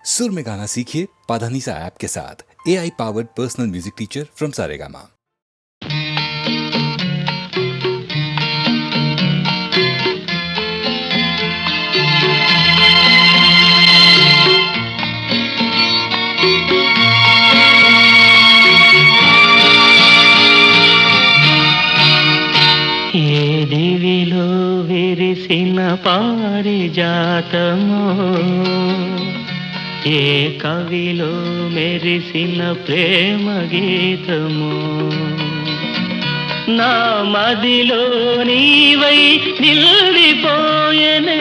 सुर में गाना सीखिए पाधानीसा ऐप के साथ। AI powered personal music teacher from Saregama. ఏ దివిలో విరిసిన పారిజాతమో, ఏ కవిలో మెరిసిన ప్రేమ గీతమో, నా మదిలో నీవై నిలిపోయెనే.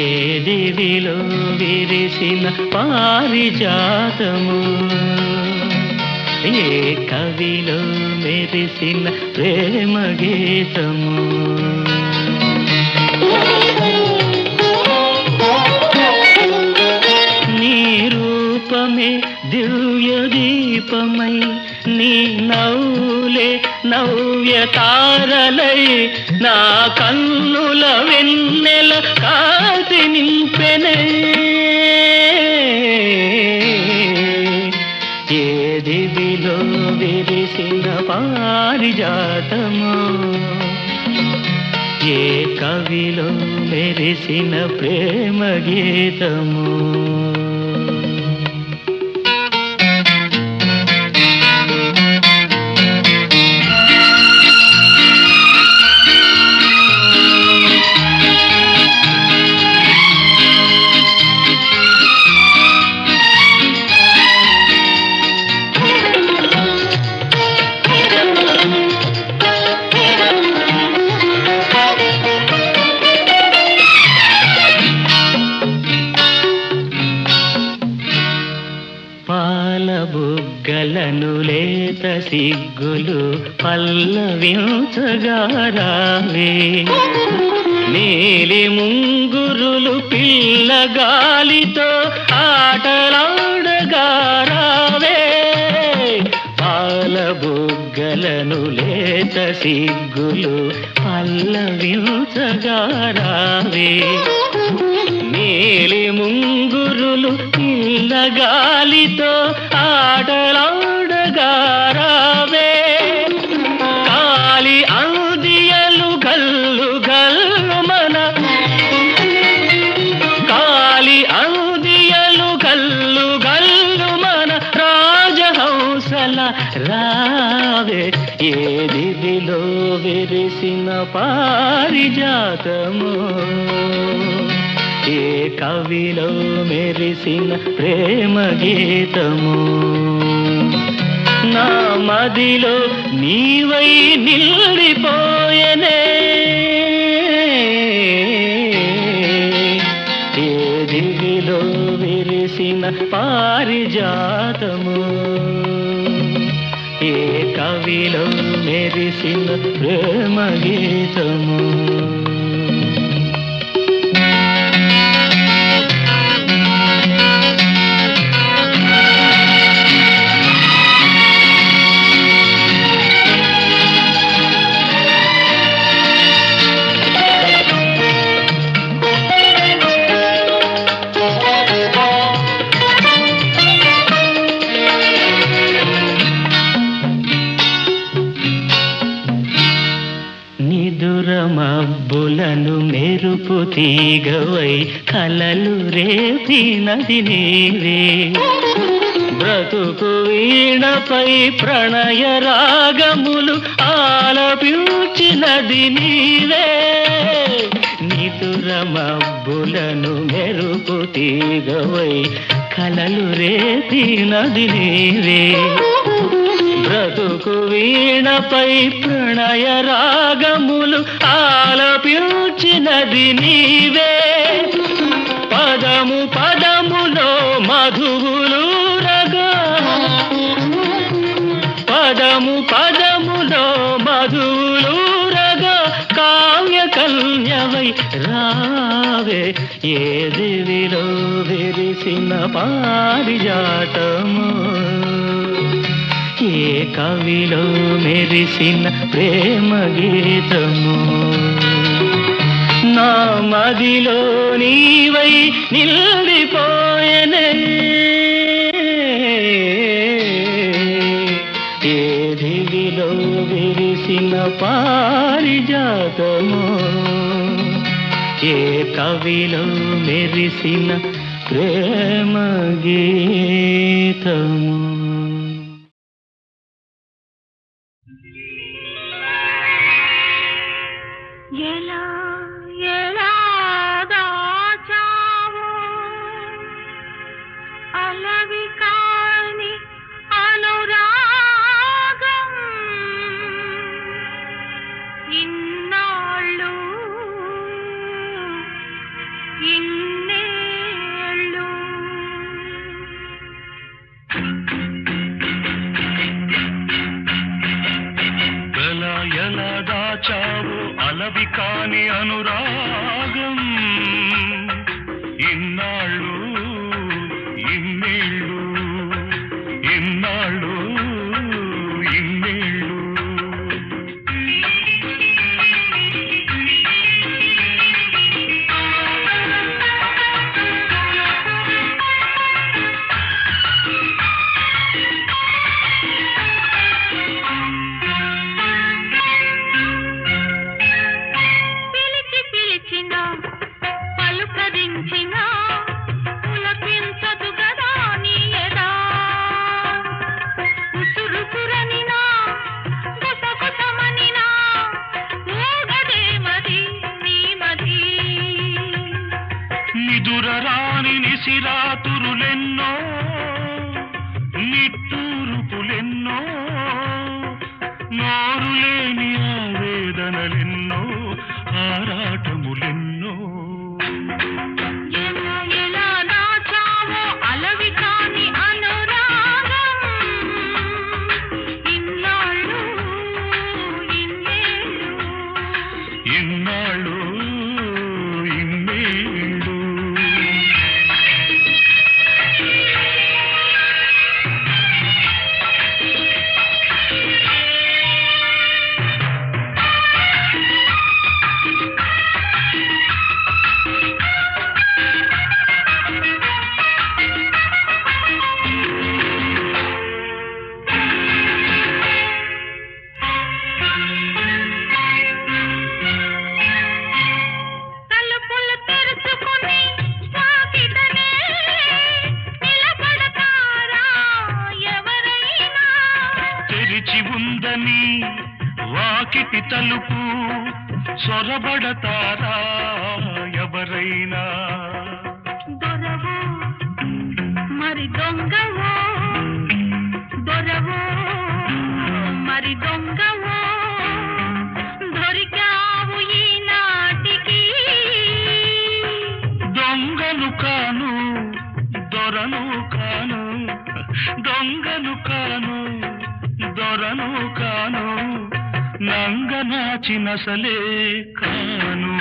ఏ దివిలో విరిసిన పారిజాతము, ఏ కవిలో మెరిసిన ప్రేమ గీతము. నీ రూపమే దివ్య దీపమై, నీ నవ్వులే నవ్య తారలై, నా కన్నుల వెన్నెల కాంతి నింపెనే. ఏ దివిలో విరిసిన పారిజాతమో, ఏ కవిలో మెరిసిన ప్రేమ గీతము. బుగ్గలను లేత సిగ్గులు పల్లవించగా రావే, నీలి ముంగురులు పిల్లగాలితో ఆటలాడగా రావే. పాల బుగ్గలను లేత సిగ్గులు పల్లవించగా రావే, నీలి ముంగురులు పిల్లగాలితో ఆటలాడగా రావే. కాలి అందియలు గల్లు గల్లు మన, కాలి అందియలు గల్లు గల్లు మన రాజహంసల రావే. ఏ దివిలో విరిసిన పారిజాతము, ఏ కవిలో మెరిసిన ప్రేమ గీతము. నా మదిలో నీవై నిలిపోయెనే. ఏ దివిలో విరిసిన పారిజాతము, ఏ కవిలో మెరిసిన ప్రేమ గీతము. మబ్బులను మెరుపు తీగవై కలలు రేపినది నీవే, బ్రతుకు వీణపై ప్రణయ రాగములు ఆలపించినది నీవే. నిదుర మబ్బులను మెరుపు తీగవై కలలు రేపినది నీవే, బ్రతుకు వీణపై ప్రణయ రాగములు ఆలపించినది నీవే. పదము పదములో మధువులు రగా, పదము పదములో మధువులు రగా, కావ్య కన్యవై రావే. ఏ దివిలో విరిసిన పారిజాతము, ఏ కవిలో మెరిసిన ప్రేమ గీతము. నా మదిలో నీవై నిలిపోయనే ఏ దివిలో విరిసిన పారిజాతమో ఏ కవిలో మెరిసిన ప్రేమ గీతము. ఎలా ఎలా దాచావో అలవి కాని అనురాగం ఇన్నాళ్ళు ఇన్నేళ్ళు. ఎలా ఎలా దాచావు అలవి కాని అనురాగం ఇన్నాళ్ళు ఇన్నేళ్ళు ఇన్నాళ్ళు ఇన్నేళ్ళు. పిలిచి పిలిచిన పలుకరించిన పులకించదు గదా నీ ఎదా. ఉసురుసురనినా గుసగుసమనినా ఊగదే మది నీ మది. నిదురరాని నిసిరాతురులెన్నో నిట్టూరుపులెన్నో నోరులేని ఆవేదనలెన్నో ఆరాటములెన్నో. ఎలా ఎలా దాచావో అలవి కాని అనురాగం ఇన్నాళ్ళు ఇన్నేళ్ళు. ఇన్నాళ్ళు ఇన్నేళ్ళు. తలుపులు తెరుచుకుని వాకిటనే నిలబడతారా ఎవరైనా. తెరిచి ఉందని వాకిటి తలుపు సొరబడతారా ఎవరైనా. దొరవో మరి దొంగవో దొరవో మరి దొంగవో దొరికావు ఈనాటికి. దొంగను కాను దొరను కాను దొంగను కాను దొరను కాను నంగనాచినసలే కాను.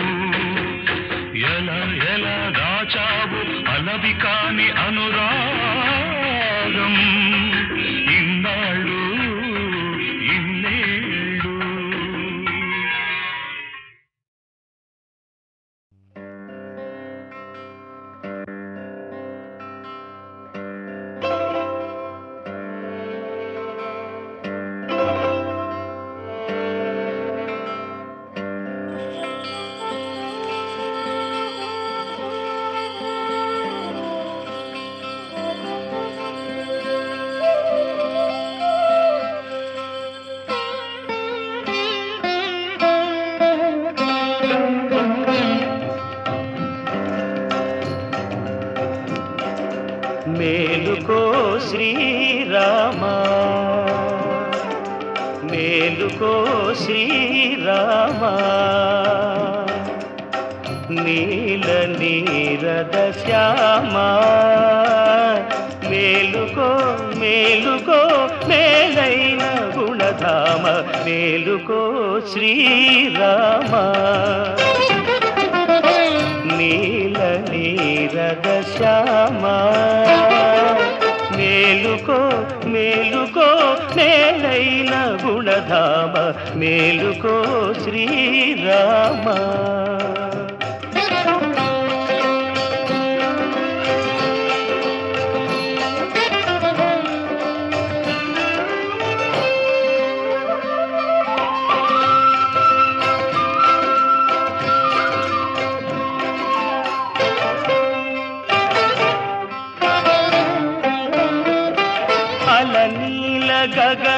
ఎలా ఎలా దాచావు అలవి కాని అనురాగం ఇన్నాళ్ళు ఇన్నేళ్ళు. మేలుకో శ్రీరామా మేలుకో శ్రీరామా నీల నీరద శ్యామా మేలుకో మేలుకో మేలైన గుణధామ మేలుకో శ్రీరామా నీల నీరద శ్యామా మేలుకో మేలుకో మేలైన గుణధామ మేలుకో శ్రీరామ.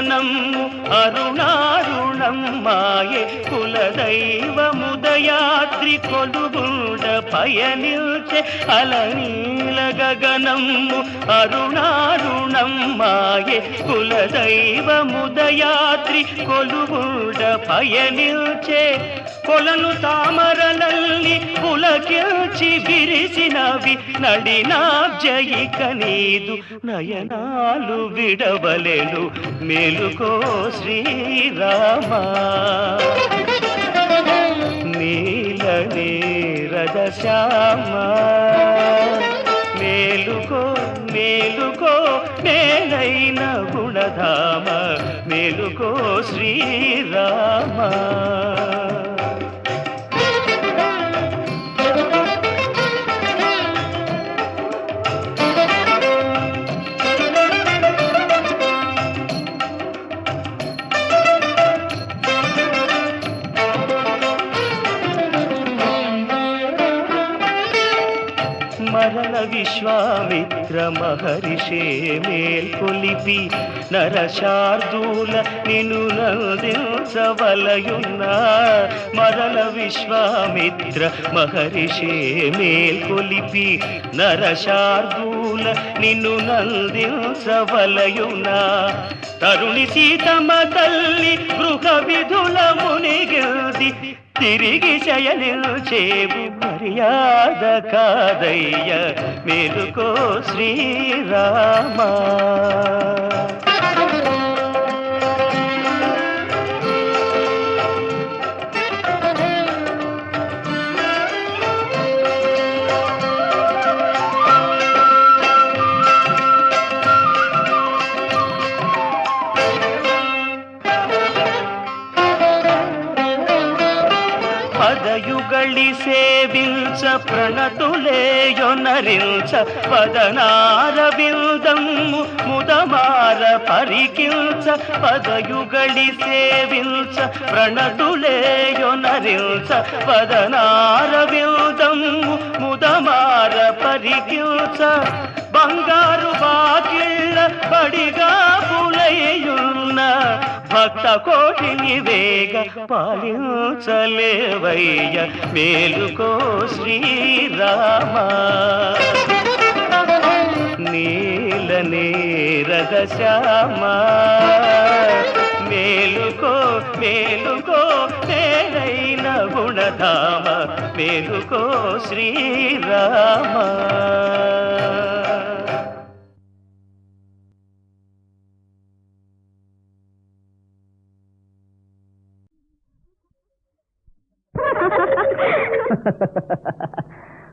గగనము అరుణారుణం మాయే కులదైవముదయాద్రి కొలుగుండ పయనిల్చే అలనీల గగనము అరుణారుణం మాయే కులదైవముదయాద్రి కొలుగుండ పయనిల్చే కొలను తామరలల్లి పులకిల్చి విరిసినవి నడినాబ్జయిక నీదు నయనాలు విడవలెను మేలుకో శ్రీరామ నీల నీరద శ్యామ మేలుకో మేలుకో మేలైన గుణధామ మేలుకో శ్రీరామ మరల విశ్వామిత్ర మహర్షే మేల్కొలిపి నరశార్దూల నిను నందించవలయున్న మరల విశ్వామిత్ర మహర్షే మేల్కొలిపి నరశార్దూల నిన్ను నందించవలయున్న తరుణి సీతమ్మ తల్లి గృహ విధుల మునిగిల్ది తిరిగి శయనిల్చేవు మర్యాద కాదయ్య మేలుకో శ్రీరామ పదయుగళి సేవించ ప్రణతులేయొనరించ పదనార బిల్దమ్ము ముదమార పరికించ పదయుగళి సేవించ ప్రణతులేయొనరించ పదనార బిల్దమ్ము ముదమార పరికించ బంగారు బాకిళ్ళ బడిగా పులయ్యున్న భక్త కోటిని వేగ పాలించలేవయ్య మేలుకో శ్రీరామ నీల నీరద శ్యామ మేలుకో మేలుకో మేలైన గుణధామ మేలుకో శ్రీరామ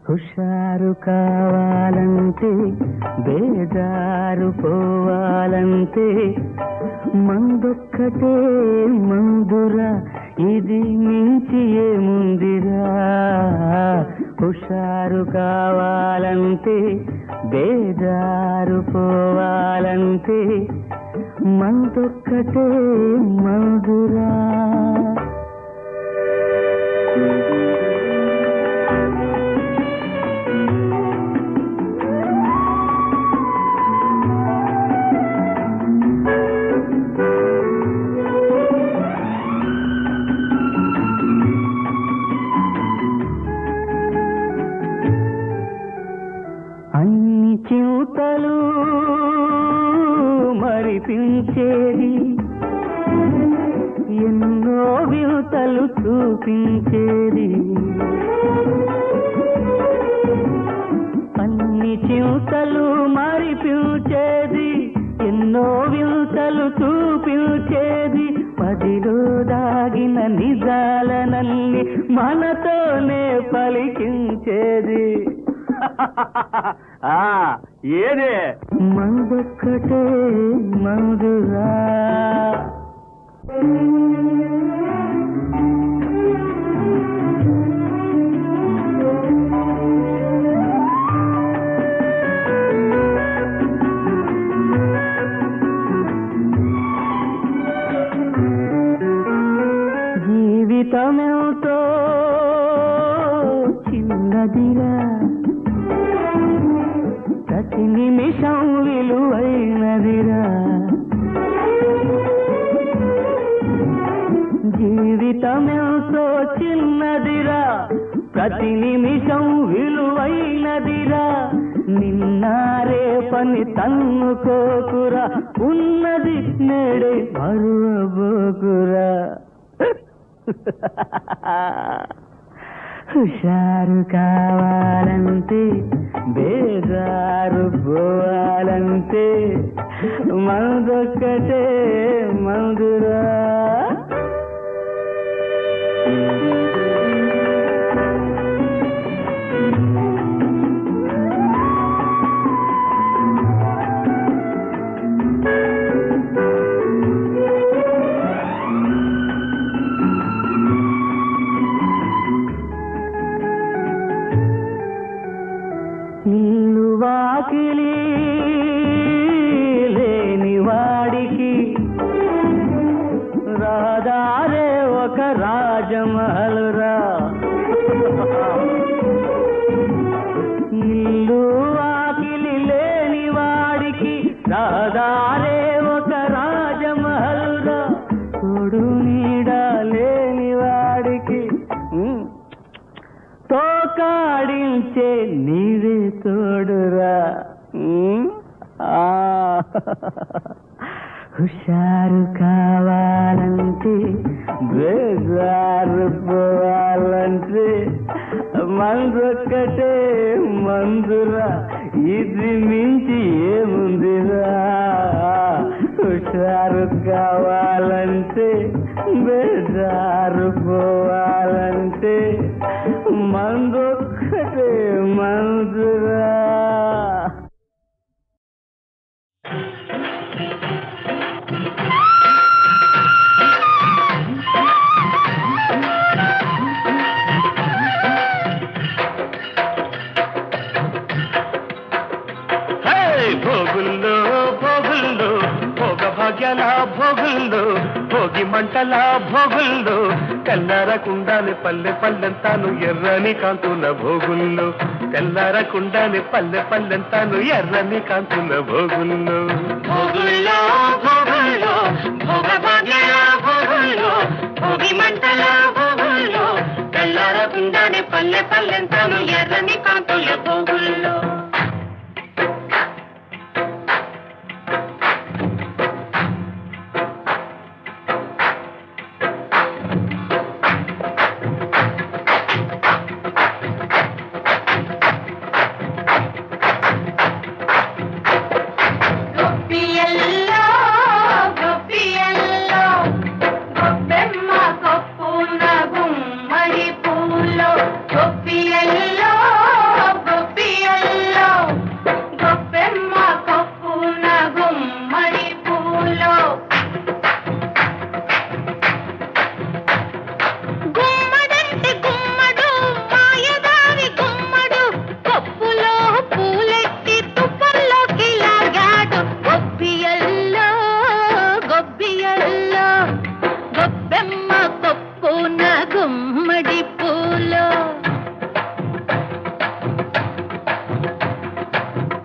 హుషారు కావాలంటే బేజారు పోవాలంటే మందొక్కటే మందురా ఇది మించి ఏముందిరా హుషారు కావాలంటే బేజారు పోవాలంటే మందొక్కటే మందురా అన్ని చింతలు మరిపించేది ఎన్నో వింతలు చూపించేది అన్ని చింతలు మరిపించేది ఎన్నో వింతలు చూపించేది పదిలో దాగిన నిజాలనల్ని మనతోనే పలికించేది ఏదే మందొక్కటే మందురా జీవితమెంతో చిన్నదిరా ప్రతి నిమిషం విలువైనదిరా ప్రతి నిమిషం విలువైనదిరా నిన్నారే పని తన్నుకోకురా ఉన్నది నేడే మరువబోకురా హుషారు కావాలంటే బేజారు పోవాలంటే మందొక్కటే మందురా ఇల్లు వాకిలి లేని వాడికి రాదారే ఒక రాజమహలురా ఇల్లు వాకిలి లేని వాడికి రాదారే ఒక రాజమహలురా తోడు నీడ లేని వాడికి తోకాడించే నీవే తోడురా హుషారు కావాలంటే బేజారు పోవాలంటే మందొక్కటే మందురా ఇది మించి ఏముందిరా హుషారు కావాలంటే బేజారు పోవాలంటే మందొక్కటే మందురా భోగుల్లో భోగుల్లో భోగ భాగ్యాల భోగుల్లో భోగి మంటల భోగుల్లో తెల్లారకుండానే పల్లె పల్లెంతాను ఎర్రని కాంతుల భోగుల్లో తెల్లారకుండానే పల్లె పల్లెంతాను ఎర్రని కాంతుల భోగుల్లో భోగుల్లో భోగుల్లో భోగ భాగ్యాల భోగుల్లో భోగి మంటల భోగుల్లో తెల్లారకుండానే పల్లె పల్లెంతాను ఎర్రని కాంతుల భోగుల్లో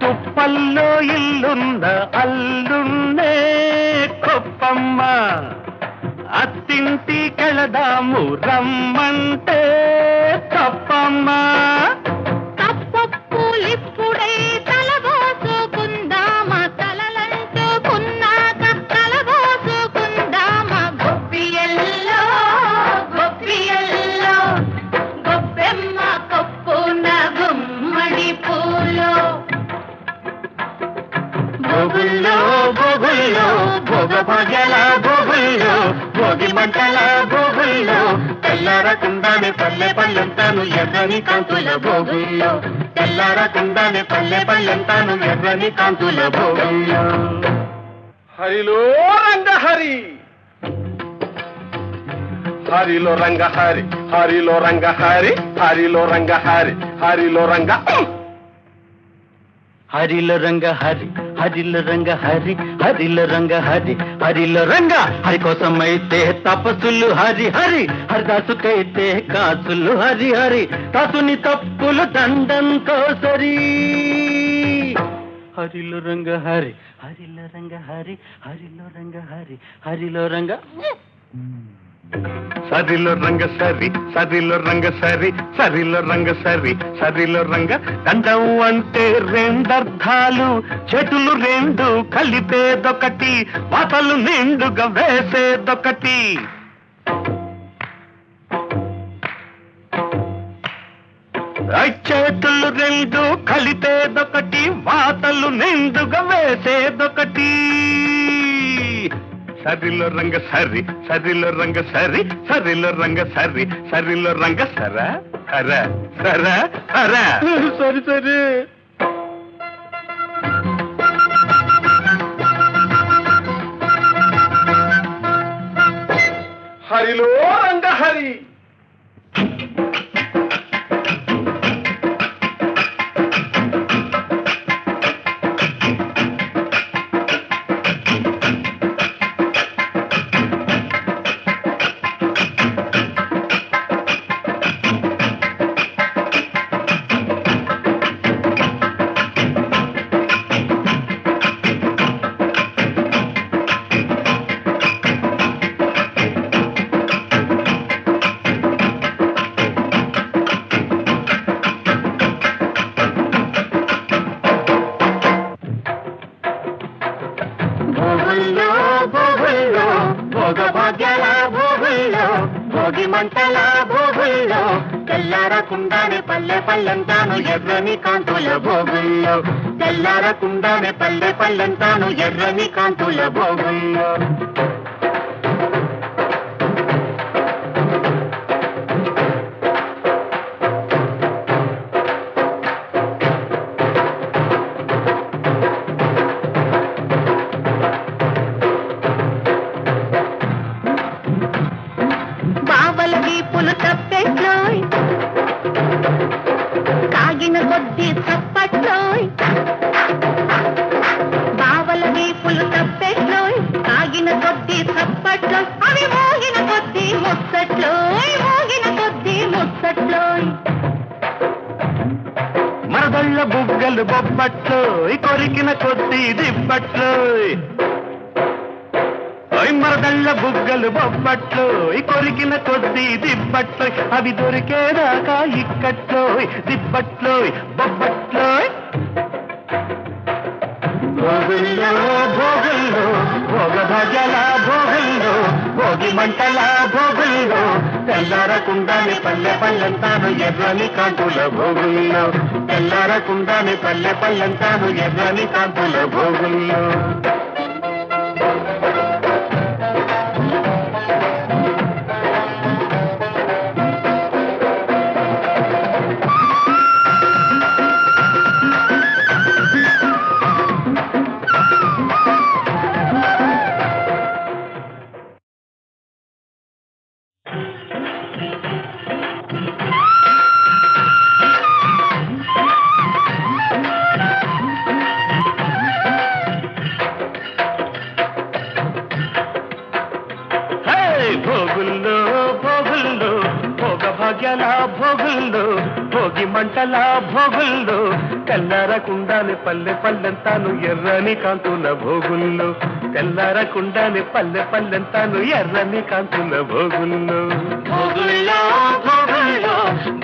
తుప్పల్లో ఇల్లున్న అల్లున్నే కొప్పమ్మ అత్తింటి కెళదాము రమ్మంటే తప్పమ్మ తప్పప్పులిప్పుడే తలబోసుకుందామా తలలంటుకున్నాక తలబోసుకుందామా గొప్పియల్లో గొప్పియల్లో గొప్పెమ్మ కొప్పున గుమ్మడి పూలో భోగుల్లో భోగుల్లో భోగ భాగ్యాల భోగుల్లో భోగి మంటల భోగుల్లో తెల్లారకుండానే పల్లె పల్లెంతాను ఎర్రని కాంతుల భోగుల్లో తెల్లారకుండానే పల్లె పల్లెంతాను ఎర్రని కాంతుల భోగుల్లో హరిలో రంగ హరి హరిలో రంగ హరి హరిలో రంగ హరి హరిలో రంగ హరి హరిలో రంగ హరిల రంగ హరి హరిల రంగ హరి హరిల రంగ హరి హరిల రంగ హరి కోసమైతే తపస్సులు హరి హరి హరిదాసుకైతే కాసులు హరి హరి దాసుని తప్పులు దండంతో సరి హరిలో రంగ హరి హరిల రంగ హరి హరిలో రంగ హరి హరిలో రంగ సరిలో రంగ సరి సరిలో రంగ సరి సరిలో రంగ సరి సరిలో రంగ దండం అంటే రెండర్థాలు చెటులు రెండు కలిపేదొకటి వాతలు నిండుగా వేసేదొకటి చేతులు రెండు కలిపేదొకటి వాతలు నిండుగా వేసేదొకటి సరిలో రంగ సరి సరిలో రంగ సరి సరిలో రంగ సరి సరిలో రంగ సరా సరా సరా సరా సరి సరి హరిలో రంగ హరి భోగభాగ్యాల భోగుల్లో భోగి మంటల భోగుల్లో తెల్లారకుండానే పల్లె పల్లెంతాను ఎర్రని కాంతుల భోగుల్లో తెల్లారకుండానే పల్లె పల్లెంతాను ఎర్రని కాంతుల భోగుల్లో కాగిన కొద్ది చప్పట్లోయ్ బావల వీపులు తప్పెట్లోయ్ కాగిన కొద్ది చప్పట్లో అవి మోగిన కొద్ది ముచ్చట్లోయ్ మోగిన కొద్ది ముచ్చట్లోయ్ మరదళ్ళ బుగ్గలు బొబ్బట్లోయ్ కొరికిన కొద్ది దిబ్బట్లోయ్ మరదళ్ళ బుగ్గలు బొబ్బట్లో కొరికిన కొద్ది దిబ్బట్లో అవి దొరికేదాకా ఇక్కట్లో దిబ్బట్లో బొబ్బట్లో భోగుల్లో భోగుల్లో భోగభాగ్యాల భోగుల్లో భోగి మంటల భోగుల్లో తెల్లారకుండానే పల్లె పల్లెంతాను ఎర్రని కాంతుల భోగుల్లో తెల్లారకుండానే పల్లె పల్లెంతాను ఎర్రని కాంతుల భోగుల్లో భోగుల్లో భోగుల్లో భోగభాగ్యాల భోగుల్లో భోగి మంటల భోగుల్లో తెల్లారకుండానే పల్లె పల్లెంతాను ఎర్రని కాంతుల భోగుల్లో తెల్లారకుండానే పల్లె పల్లెంతాను ఎర్రని కాంతుల భోగుల్లో భోగుల్లో భోగుల్లో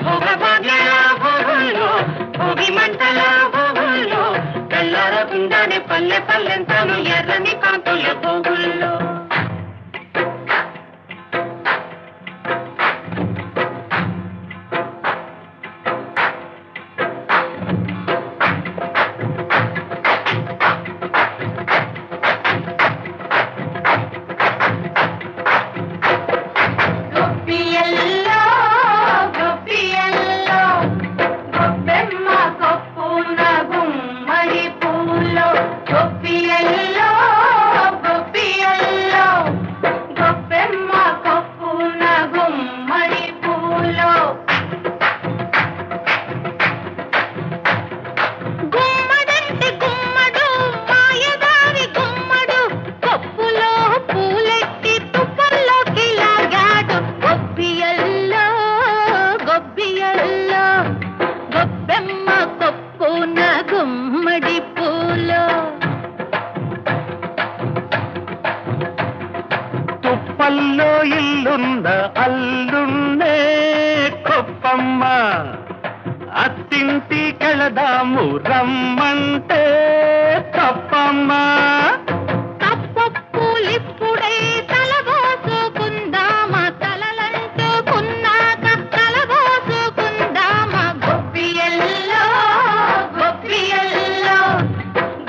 భోగభాగ్యాల భోగుల్లో భోగి మంటల భోగుల్లో తెల్లారకుండానే పల్లె పల్లెంతాను ఎర్రని కాంతుల భోగుల్లో గొప్పియల్లో అంద అల్లున్నే కొప్పమ్మ అత్తింటి కెళదాము రమ్మంటే తప్పమ్మ కప్పప్పులిప్పుడై తలబోసుకుందామా తలలంటుకున్నాక తలబోసుకుందామా గొప్పియల్లో గొప్పియల్లో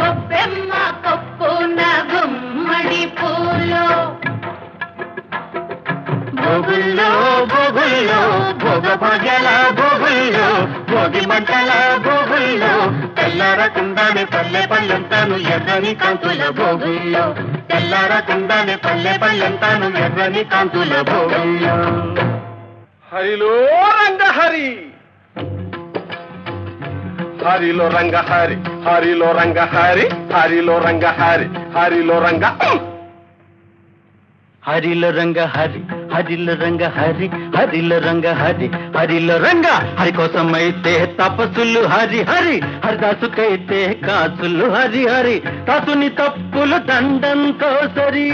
గొప్పెమ్మ కొప్పున గుమ్మడి పూలో గోగుల్లో గోగుల్లో భోగ భాగ్యాల గోగుల్లో భోగి మంటల గోగుల్లో తెల్లారకుండానే పల్లె పల్లెంతాను ఎర్రని కాంతుల భోగుల్లో తెల్లారకుండానే పల్లె పల్లెంతాను ఎర్రని కాంతుల భోగుల్లో హరిలో రంగ హరి హరిలో రంగ హరి హరిలో రంగ హరి హరిలో రంగ హరి హరిలో రంగ హరిలో రంగ హరి హరిలో రంగ హరి హరిలో రంగ హరి హరిలో రంగ హరి కోసమైతే తపస్సులు హరి హరి హరిదాసుకైతే కాసులు హరి హరి దాసుని తప్పులు దండంతో సరి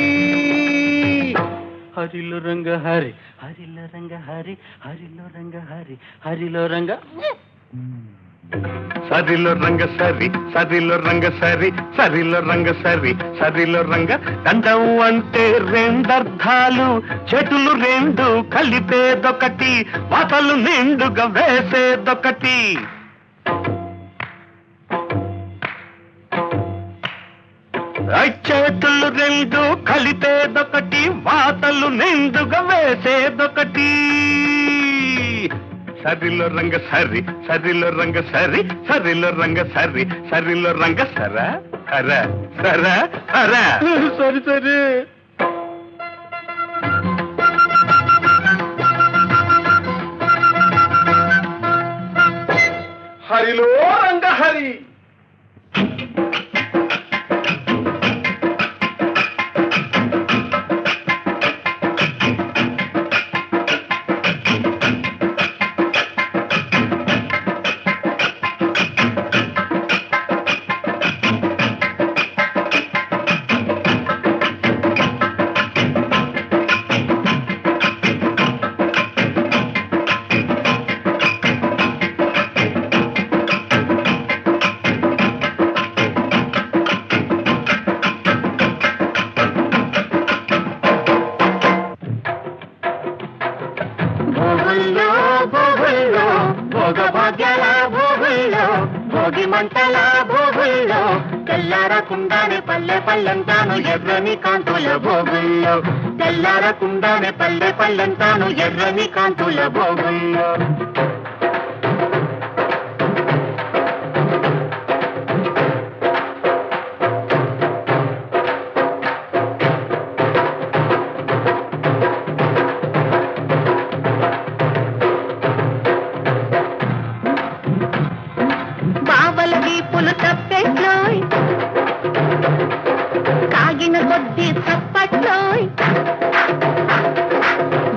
హరిలో రంగ హరి హరిలో రంగ హరి హరిలో రంగ హరి హరిలో రంగ సరిలో రంగ సరి సరిలో రంగ సరి సరిలో రంగ సరి సరిలో రంగ దండం అంటే రెండర్థాలు చేతులు రెండు కలిపేదొకటి వాతలు నిండుగా వేసేదొకటి చేతులు రెండు కలిపేదొకటి వాతలు నిండుగా వేసేదొకటి సరిలో రంగ సరి సరిలో రంగ సరి సరిలో రంగ సరి సరిలో రంగ సర హర సర హర సరి సరి హరిలో రంగ హరి భోగభాగ్యాల భోగుల్లో భోగి మంటల భోగుల్లో తెల్లారకుండానే పల్లె పల్లెంతాను ఎర్రని కాంతుల భోగుల్లో తెల్లారకుండానే పల్లె పల్లెంతాను ఎర్రని కాంతుల భోగుల్లో తప్పెట్లోయ్ కాగిన కొద్ది తప్పట్లోయ్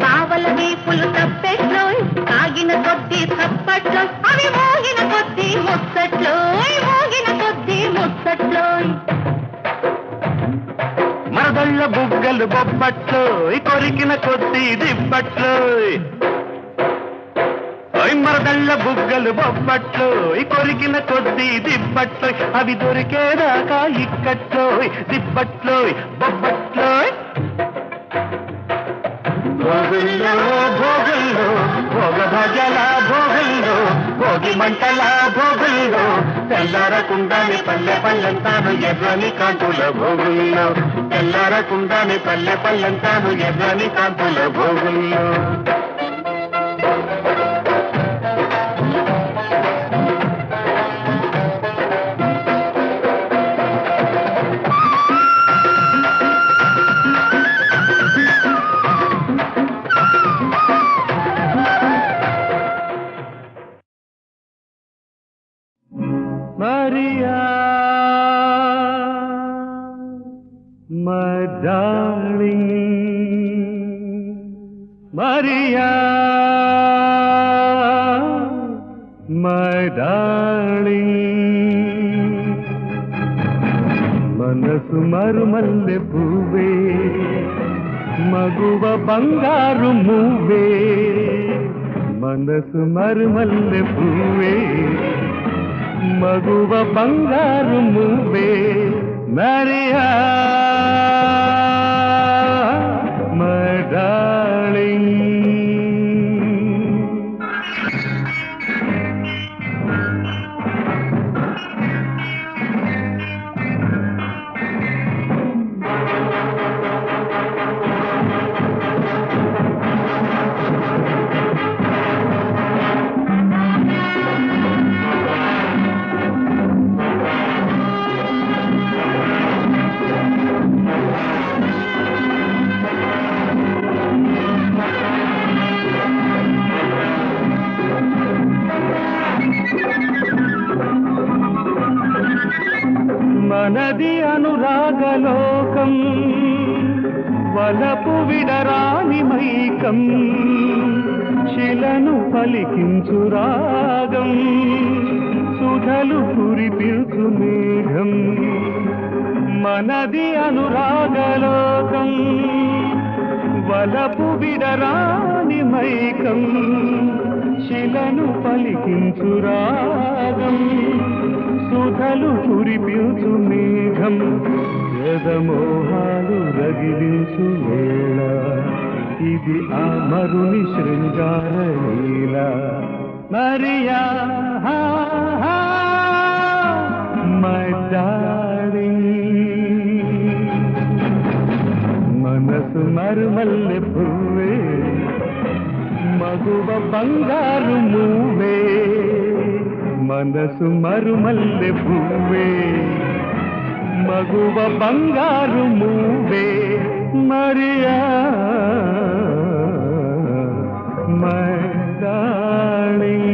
బావల వీపులు తప్పెట్లోయ్ కాగిన కొద్ది తప్పట్లోయ్ అవి మోగిన కొద్ది ముచ్చట్లోయ్ మోగిన కొద్ది ముచ్చట్లోయ్ మరదళ్ళ బుగ్గలు బొబ్బట్లోయ్ కొరికిన కొద్ది దిబ్బట్లోయ్ మరదళ్ళ బుగ్గలు బొబ్బట్లో కొరికిన కొద్ది దిబ్బట్లో అవి దొరికేదాకా ఇక్కట్లో దిబ్బట్లో బొబ్బట్లో భోగుల్లో భోగుల్లో భోగభాగ్యాల భోగుల్లో భోగి మంటల భోగుల్లో తెల్లారకుండానే పల్లె పల్లెంతాను ఎర్రని కాంతుల భోగుల్లో తెల్లారకుండానే పల్లె పల్లెంతాను ఎర్రని కాంతుల భోగుల్లో Maria, my darling, Maria, my darling. మనసు మరుమల్లె పువ్వే మగువ బంగారు మూవే మనసు మరుమల్లె పువ్వే మగువ బంగారు మూవే మరియా మై డార్లింగ్. మనది అనురాగలోకం వలపు విడరాని మైకం శిలను పలికించు రాగం సుధలు కురిపించు మేఘం. మనది అనురాగలోకం వలపు విడరాని మైకం శిలను పలికించు రాగం సుధలు కురిపించు మేఘం. యదమోహాలు రగిలించు వేళ ఇది అమరుని శృంగార లీల. మరియా మై డార్లింగ్ మనసు మరుమల్లె పువ్వే మగువ బంగారు మూవే మనసు మరుమల్లె పువ్వే మగువ బంగారు మూవే మరియా మై డార్లింగ్.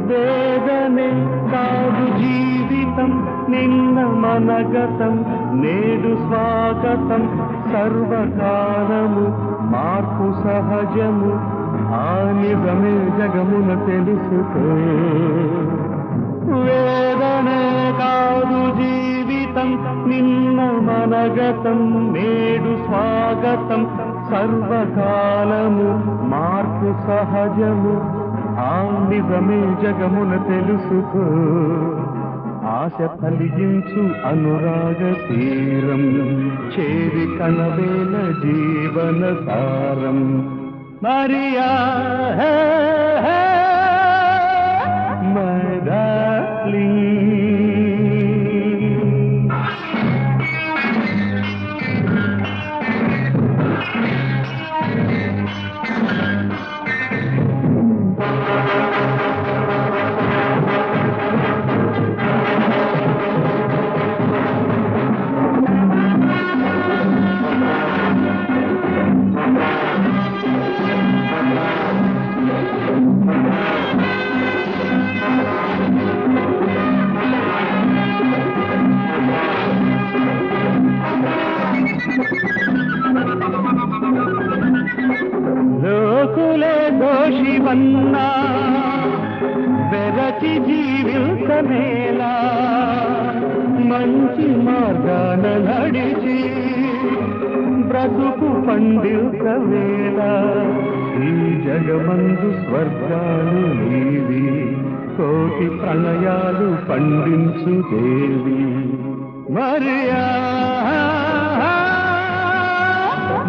వేదనే కాదు జీవితం నిన్న మనగతం నేడు స్వాగతం సర్వకాలము మార్పు సహజము ఆ నిజమే జగమున తెలుసుకో. వేదనే కాదు జీవితం నిన్న మనగతం నేడు స్వాగతం సర్వకాలము మార్పు సహజము ఆ నిజమే జగమున తెలుసుకో. ఆశ ఫలించు అనురాగ తీరం చేరి కనవేల జీవన సారం. Maria my darling. లోకులే దోషివన్నా వెరచి జీవించనేలా మంచి మార్గాన నడిచి బ్రతుకు పండితవేళ. ఈ జగమందు స్వర్గాలు నీవి కోటి ప్రణయాలు పండించు దేవి. Maria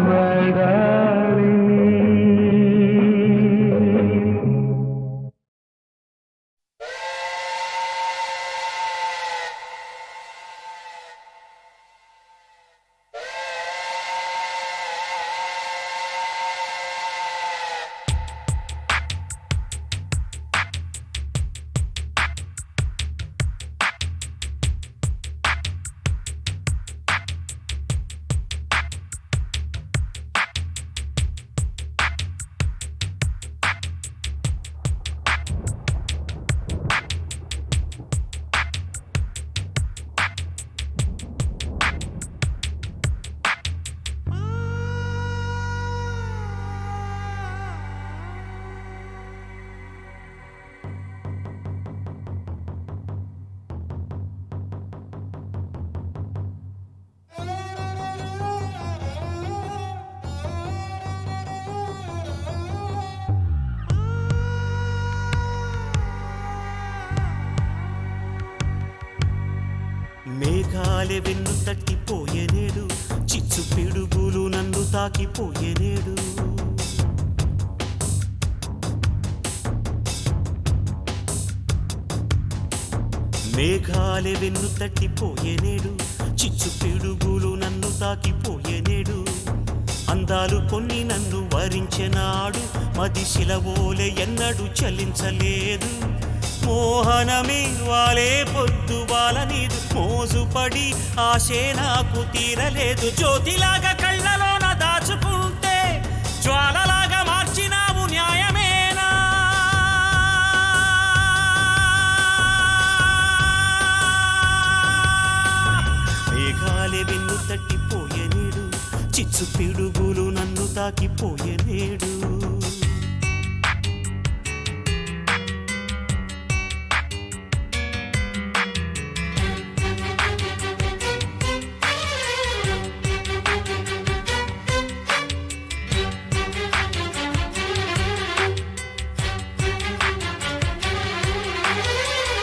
my darling. మేఘాలే వెన్ను తట్టిపోయేనేడు చిచ్చు పిడుగులు నన్ను తాకిపోయేనేడు మేఘాలే వెన్ను తట్టిపోయేనేడు చిచ్చు పిడుగులు నన్ను తాకిపోయేనేడు అందాలు కొన్ని నన్ను వరించెనాడు మది శిలవోలే ఎన్నడూ చలించలేదు మోహనమే వాలే పొద్దు వాల నీదు మోజుపడి ఆశే నాకు తీరలేదు జ్యోతిలాగా కళ్ళలోన దాచుకుంటే జ్వాలలాగా మార్చినావు న్యాయమేనా మేఘాలే వెన్ను తట్టిపోయేనేడు చిచ్చు పిడుగులు నన్ను తాకిపోయేనేడు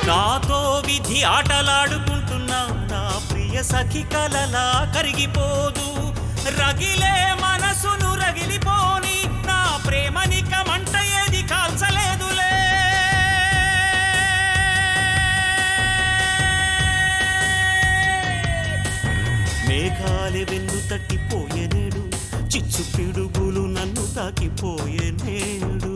నాతో విధి ఆటలాడుకుంటున్నా నా ప్రియ సఖి కలలా కరిగిపోదు రగిలే మనసును రగిలిపోని నా ప్రేమనిక మంట ఏది కాల్చలేదులే మేఘాలే వెన్ను తట్టిపోయేనేడు చిచ్చు పిడుగులు నన్ను తాకిపోయేనేడు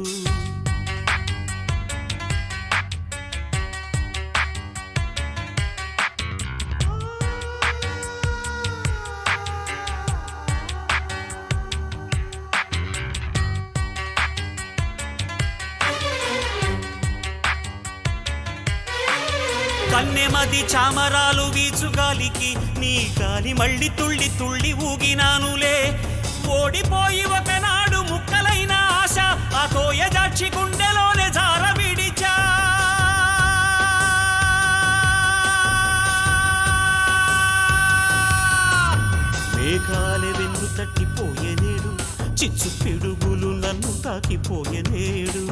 కన్నెమది చామరాలు వీచుగాలికి నీ గాలి మళ్ళీ తుళ్ళి తుళ్ళి ఊగినానులే ఓడిపోయి ఒకనాడు ముక్కలైన ఆశ ఆ కోయ జాక్షి గుండెలోనే జార విడిచా మేఘాలే వెన్ను తట్టిపోయేనేడు చిచ్చు పిడుగులు నన్ను తాకిపోయేనేడు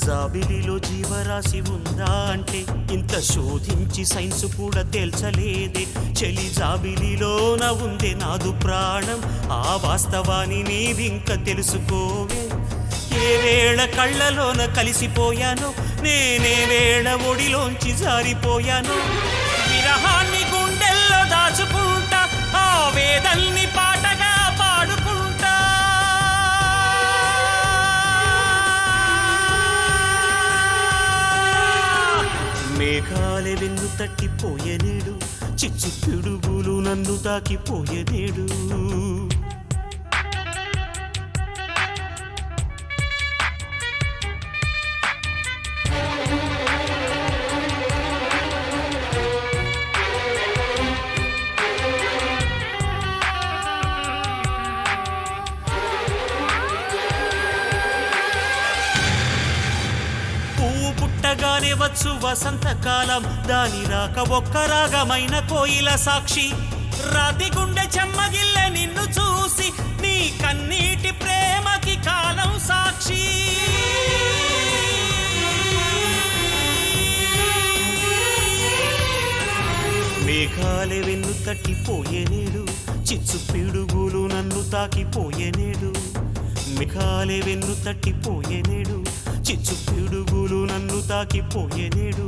జాబిలిలో జీవరాశి ఉందా అంటే ఇంత శోధించి సైన్సు కూడా తేల్చలేదే చెలి జాబిలిలోన ఉందే నాదు ప్రాణం ఆ వాస్తవాన్ని నీవింక తెలుసుకోవే ఏ వేళ కళ్ళలోన కలిసిపోయానో నేనే వేళ ఒడిలోంచి జారిపోయానో విరహాన్ని గుండెల్లో దాచుకుంటా ఆ వేదల్ని పాటగా పాడుకుంటా మేఘాలే వెన్ను తట్టిపోయేనేడు చిచ్చు పిడుగులు నన్ను తాకిపోయేనేడు పుట్టగానే వచ్చు వసంతకాలం దాని రాక ఒక్క రాగమైన కోయిల సాక్షి రాతి గుండె చెమ్మగిల్లె నిన్ను చూసి నీ కన్నీటి ప్రేమకి కాలం సాక్షి మేఘాలే వెన్ను తట్టిపోయేనేడు చిచ్చు పిడుగులు నన్ను తాకిపోయేనేడు మేఘాలే వెన్ను తట్టిపోయేనేడు చిచ్చు పిడుగులు నన్ను తాకిపోయేనేడు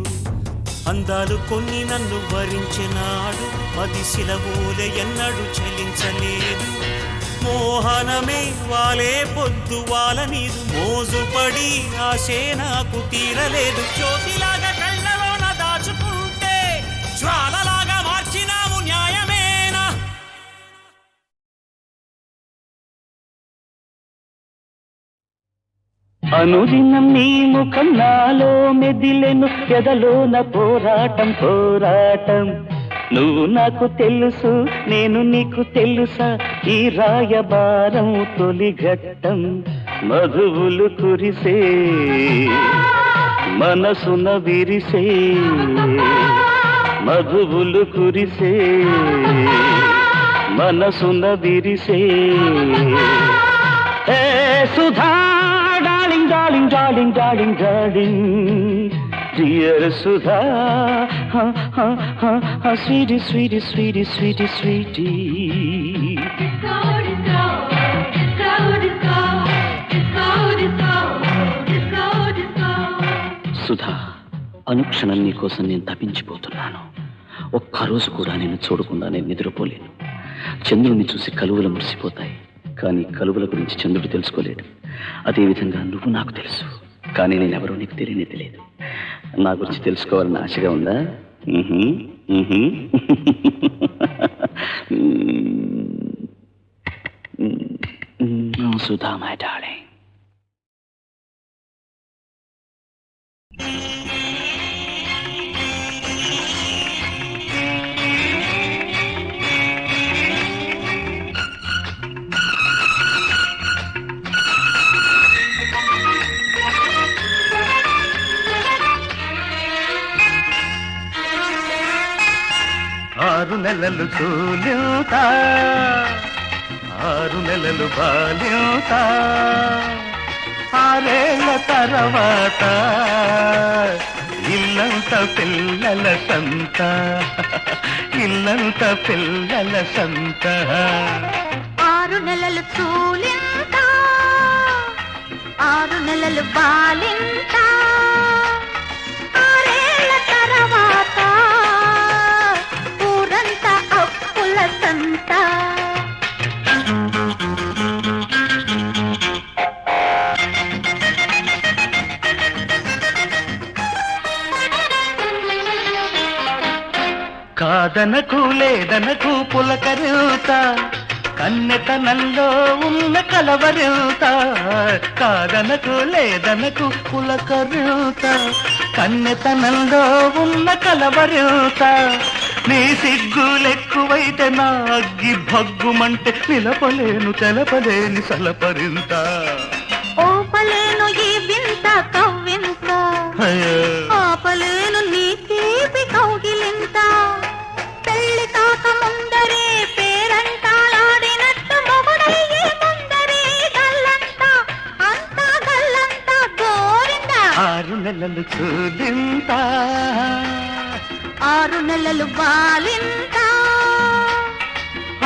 అందాలు కొన్ని నన్ను వరించెనాడు మది శిలవోలే ఎన్నడూ చలించలేదు మోహనమే వాలే పొద్దు వాల నీదు మోజుపడి ఆశే నాకు తీరలేదు జ్యోతిలాగా కళ్ళలోన దాచుకుంటే జ్వాలలాగా మార్చినావు న్యాయమేనా అనుదినం నీ ముఖం నాలో మెదిలెను ఎదలోన పోరాటం పోరాటం నువ్వు నాకు తెలుసు నేను నీకు తెలుసా ఈ రాయబారం తొలి ఘట్టం మధువులు కురిసే మనసున విరిసే మధువులు కురిసే మనసున విరిసే ఏ Sudha darling darling darling darling darling dear Sudha sweetie sweetie sweetie sweetie sweetie Sudha, అనుక్షణం నీ కోసం నేను తప్పించిపోతున్నాను. ఒక్కరోజు కూడా నేను చూడకుండా నేను నిద్రపోలేను. చంద్రుడిని చూసి కలువలు మురిసిపోతాయి, కానీ కలువల గురించి చంద్రుడు తెలుసుకోలేడు. అదేవిధంగా నువ్వు నాకు తెలుసు, కానీ నేనెవరో నీకు తెలియదు. నా గురించి తెలుసుకోవాలని ఆశగా ఉందా? Sudha my darling. ఆరు నెలలు తూలింత 6 నెలలు బాలింత 6 ఏళ్ల తర్వాత ఇల్లంత పిల్లల సంత ఇల్లంత పిల్లల సంత 6 నెలలు తూలింత 6 నెలలు బాలింత 6 ఏళ్ల తర్వాత ఊరంతా అప్పుల సంత. కాదనకు లేదనకు పులకరిత కన్నెతనంలో ఉన్న కలవరిత కాదనకు లేదనకు పులకరిత కన్నెతనంలో ఉన్న కలవరిత నీ సిగ్గులెక్కువైతే నా అగ్గి భగ్గుమంటే నిలపలేను తెలపలేని సలపరింత ఓపలేను ఈ వింత కవ్వింత ఆపలేను నీ తీపి కౌగిలింత పెళ్లి కాక ముందరే పేరంటాలాడినట్టు మొగుడయ్యే ముందరే గల్లంతా అంతా గల్లంతా గోరింద 6 నెలలు చూలింత 6 నెలలు బాలింత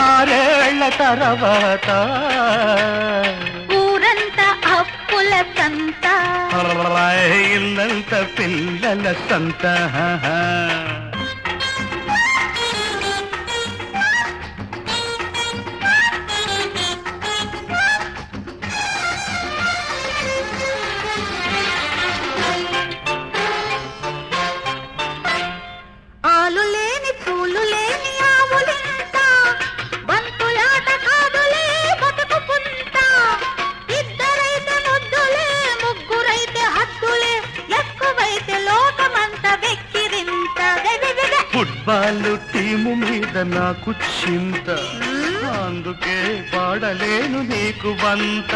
6 ఏళ్ల తర్వాత ఊరంతా అప్పుల సంత ఇల్లంత పిల్లల సంత ఆలు లేని పూలు లేని ఆవులింత బంతులాట కాదులే బతుకు పుంత ఇద్దరైతే ముద్దులే ముగ్గురైతే హద్దులే ఎక్కువైతే లోకమంత వెక్కిరింత ఫుట్బాల్ టీము మీద నాకు చింత అందుకే పాడలేను నీకు వంత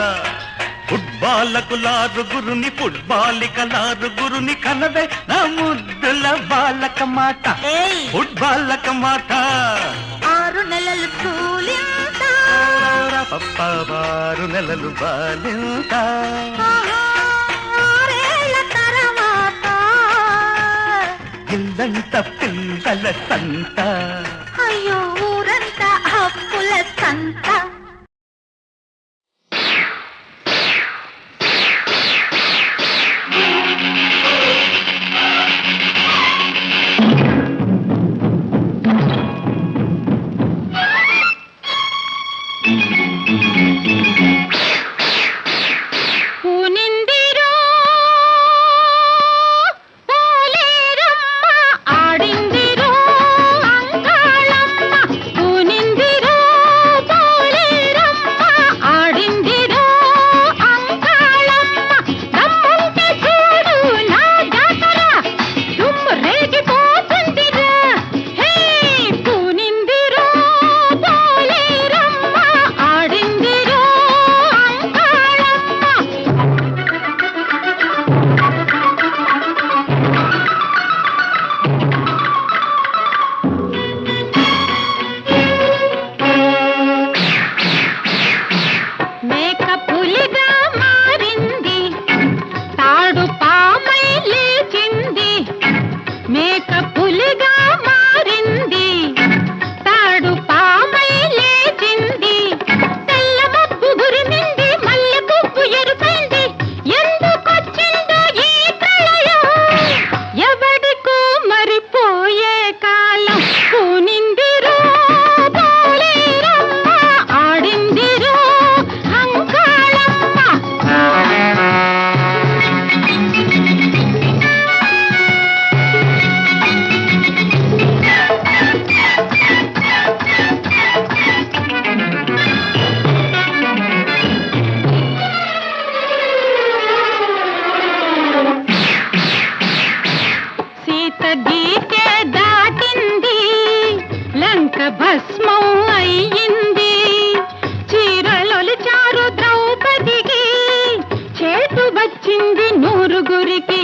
ఫుట్బాలకు లారుగురుని ఫుట్బాలిక లారుగురుని కనవే నా ముద్దుల బాలక మాట ఫుట్బాలక మాట 6 నెలలు తూలింత 6 నెలలు బాలింత 6 ఏళ్ల తర్వాత ఇల్లంత పిల్లల సంత అయ్యో ఊరంతా అప్పుల సంత. పూనిందిరో పోలేరమ్మ ఆడిందిరో అంగాళమ్మ పూనిందిరో పోలేరమ్మ సీత గీతే దాటింది లంక భస్మం అయ్యింది చీరలొలిచారు ద్రౌపదికి చేటు వచ్చింది నూరుగురికి